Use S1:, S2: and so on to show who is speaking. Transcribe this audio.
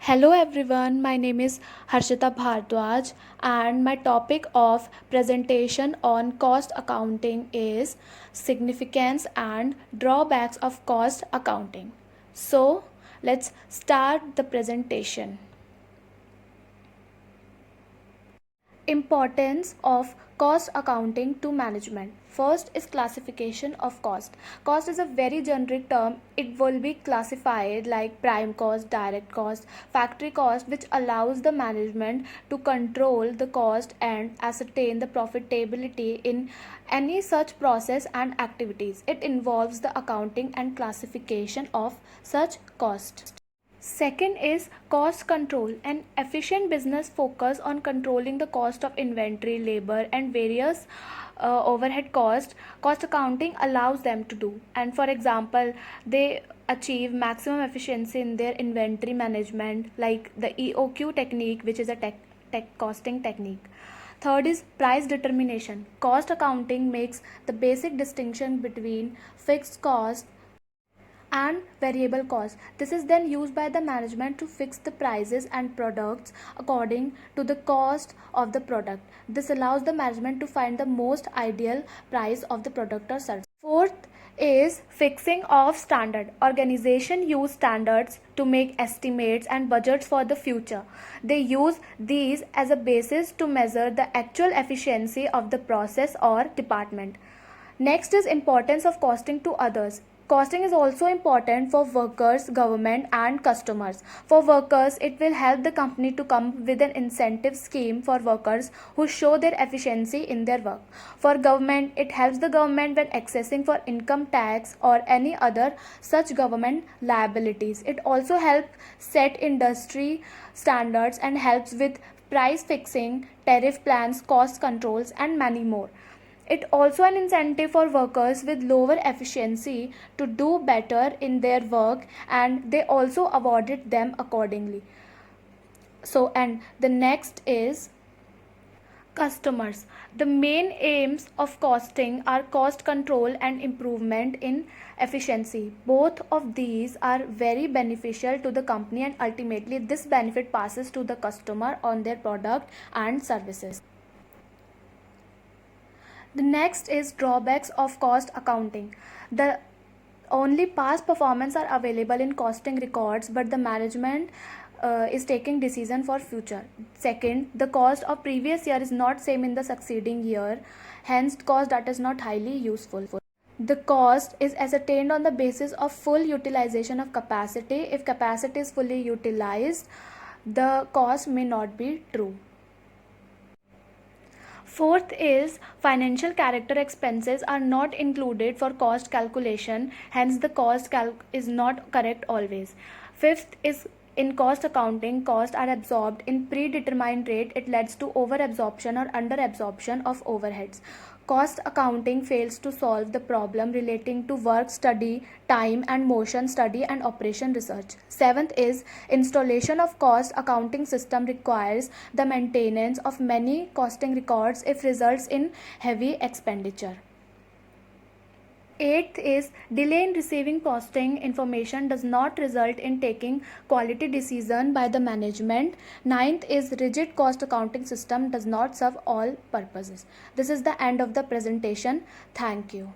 S1: Hello everyone, my name is Harshita Bhardwaj and my topic of presentation on cost accounting is significance and drawbacks of cost accounting. So, let's start the presentation. Importance of cost accounting to management. First is classification of cost. Cost is a very generic term. It will be classified like prime cost, direct cost, factory cost, which allows the management to control the cost and ascertain the profitability in any such process and activities. It involves the accounting and classification of such costs. Second is cost control. An efficient business focus on controlling the cost of inventory, labor, and various overhead costs. Cost accounting allows them to do. And for example, they achieve maximum efficiency in their inventory management, like the EOQ technique, which is a tech costing technique. Third is price determination. Cost accounting makes the basic distinction between fixed cost and variable cost. This is then used by the management to fix the prices and products according to the cost of the product. This allows the management to find the most ideal price of the product or service. Fourth is fixing of standard. Organization use standards to make estimates and budgets for the future. They use these as a basis to measure the actual efficiency of the process or department. Next is importance of costing to others. Costing is also important for workers, government, and customers. For workers, it will help the company to come with an incentive scheme for workers who show their efficiency in their work. For government, it helps the government when accessing for income tax or any other such government liabilities. It also helps set industry standards and helps with price fixing, tariff plans, cost controls, and many more. It also an incentive for workers with lower efficiency to do better in their work, and they also awarded them accordingly. So, and the next is customers. The main aims of costing are cost control and improvement in efficiency. Both of these are very beneficial to the company, and ultimately this benefit passes to the customer on their product and services. The next is drawbacks of cost accounting. The only past performance are available in costing records, but the management is taking decision for future. Second, the cost of previous year is not same in the succeeding year, hence cost data is not highly useful. The cost is ascertained on the basis of full utilization of capacity. If capacity is fully utilized, the cost may not be true. Fourth is financial character expenses are not included for cost calculation, hence the cost is not correct always. Fifth is in cost accounting, costs are absorbed in predetermined rate. It leads to overabsorption or underabsorption of overheads. Cost accounting fails to solve the problem relating to work study, time and motion study and operation research. Seventh is installation of cost accounting system requires the maintenance of many costing records if results in heavy expenditure. Eighth is delay in receiving costing information does not result in taking quality decision by the management. Ninth is rigid cost accounting system does not serve all purposes. This is the end of the presentation. Thank you.